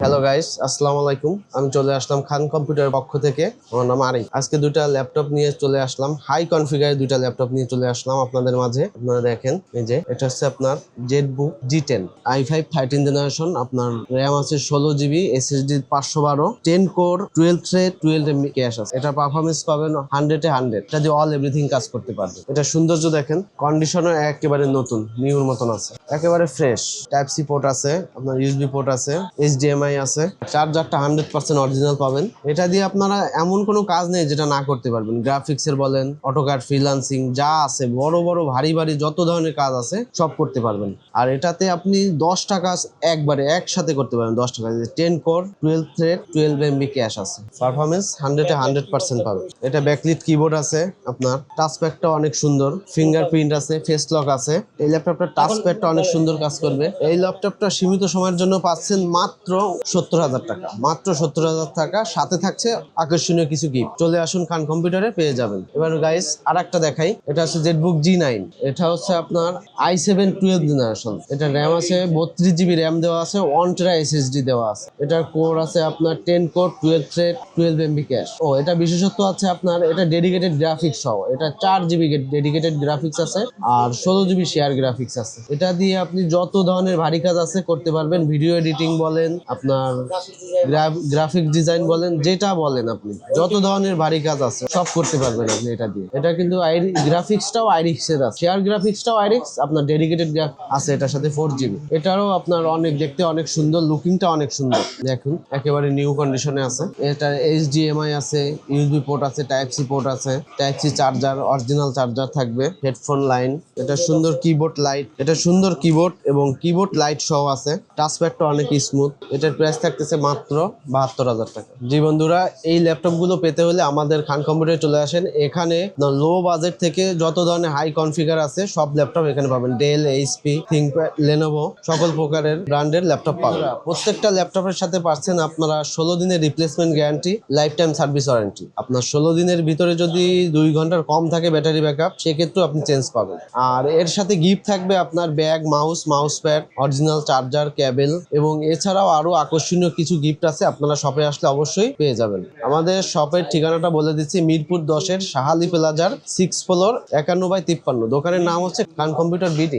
Hello guys, আসসালামু আলাইকুম। আমি চলে আসলাম খান কম্পিউটারের পক্ষ থেকে। আমার নাম আরিফ। আজকে দুইটা ল্যাপটপ নিয়ে চলে আসলাম, হাই কনফিগারের দুইটা ল্যাপটপ নিয়ে চলে আসলাম আপনাদের মাঝে। আপনারা দেখেন, এই যে এটা হচ্ছে আপনার জেটবুক G10 i5 13 জেনারেশন। আপনার র্যাম আছে 16 GB, SSD 512, 10 core, 12 thread, 12 MB cash আছে। এটা পারফরমেন্স পাবেন 100-এ 100। এটা দিয়ে অল এভরিথিং কাজ করতে পারবে। এটা সৌন্দর্য দেখেন, কন্ডিশনও একেবারে নতুন, নিউর মতন আছে, একেবারে ফ্রেশ। টাইপ সি পোর্ট আছে, আপনার USB পোর্ট আছে, HDMI আছে, চার্জারটা 100% অরিজিনাল পাবেন। এটা দিয়ে আপনারা এমন কোনো কাজ নেই যেটা না করতে পারবেন। গ্রাফিক্সের বলেন, অটোক্যাড, ফ্রিল্যান্সিং যা আছে, বড় বড় ভারী ভারী যত ধরনের কাজ আছে সব করতে পারবেন। আর এটাতে আপনি 10টা কাজ একবারে একসাথে করতে পারবেন। 10টা কাজ, 10 কোর, 12 থ্রেড, 12 MB ক্যাশ আছে। পারফরমেন্স 100-এ 100% পাবেন। এটা ব্যাকলিট কিবোর্ড আছে, আপনার টাচপ্যাডটা অনেক সুন্দর, ফিঙ্গারপ্রিন্ট আছে, ফেস লক আছে। এই ল্যাপটপটার টাচপ্যাডটা অনেক সুন্দর কাজ করবে। এই ল্যাপটপটা সীমিত সময়ের জন্য পাচ্ছেন মাত্র 70,000 টাকা, মাত্র 70,000 টাকা। সাথে থাকছে আকর্ষণীয় কিছু গিফট। চলে আসুন, খান কম্পিউটারে পেয়ে যাবেন। এবার গাইস আর একটা দেখাই, এটা হচ্ছে জেটবুক G9। এটা হচ্ছে আপনার i7 12 জেনারেশন। এটা র্যাম আছে 32 GB র্যাম দেওয়া আছে, 1 টেরা SSD দেওয়া আছে। এটার কোর আছে আপনার 10 কোর, 12 থ্রেড, 12 MB ক্যাশ। এটা বিশেষত্ব আছে আপনার, এটা ডেডিকেটেড গ্রাফিক্স সহ। এটা 4 GB ডেডিকেটেড গ্রাফিক্স আছে আর 16 GB শেয়ার গ্রাফিক্স আছে। এটা দিয়ে আপনি যত ধরনের ভারী কাজ আছে করতে পারবেন। ভিডিও এডিটিং বলেন, আপনার গ্রাফিক ডিজাইন বলেন, যেটা বলেন আপনি, যত ধরনের ভারী কাজ আছে সব করতে পারবেন আপনি এটা দিয়ে। এটা কিন্তু গ্রাফিক্সটাও আইরিক্সের আছে, শেয়ার গ্রাফিক্সটাও আইরিক্স, আপনার ডেডিকেটেড আছে এটার সাথে 4 GB। এটারও আপনার অনেক দেখতে অনেক সুন্দর, লুকিংটা অনেক সুন্দর। দেখুন একেবারে নিউ কন্ডিশনে আছে। এটা HDMI আছে, USB পোর্ট আছে, টাইপ সি পোর্ট আছে, type C charger, original charger থাকবে, হেডফোন লাইন। এটা সুন্দর কিবোর্ড লাইট, এটা সুন্দর কিবোর্ড এবং কিবোর্ড লাইট সহ আছে। টাচপ্যাডটা অনেক স্মুথ। এটার প্রাইস থাকতেছে মাত্র 72,000 টাকা। জি বন্ধুরা, এই ল্যাপটপ গুলো পেতে হলে আমাদের খান কম্পিউটারে চলে আসেন। এখানে লো বাজেট থেকে যত ধরনের হাই কনফিগার আছে সব ল্যাপটপ এখানে পাবেন। ডেল, HP, থিংকপ্যাড, লেনোভো সকল প্রকারের ব্র্যান্ডের ল্যাপটপ পাবেন। প্রত্যেকটা ল্যাপটপের সাথে পাচ্ছেন আপনারা 16 দিনের replacement guarantee, life time service warranty. আপনার 16 দিনের ভিতরে যদি 2 ঘন্টার কম থাকে ব্যাটারি ব্যাকআপ, সেক্ষেত্রেও আপনি চেঞ্জ পাবেন। আর এর সাথে গিফট থাকবে আপনার bag, mouse pad, original charger, cable এবং এছাড়াও আরো আকর্ষণীয় কিছু গিফট আছে। আপনারা শপে আসলে অবশ্যই পেয়ে যাবেন। আমাদের শপের ঠিকানাটা বলে দিচ্ছি, মিরপুর 10-এর শাহালি প্লাজার 6 ফ্লোর, 51/53। দোকানের নাম হচ্ছে খান কম্পিউটার BD।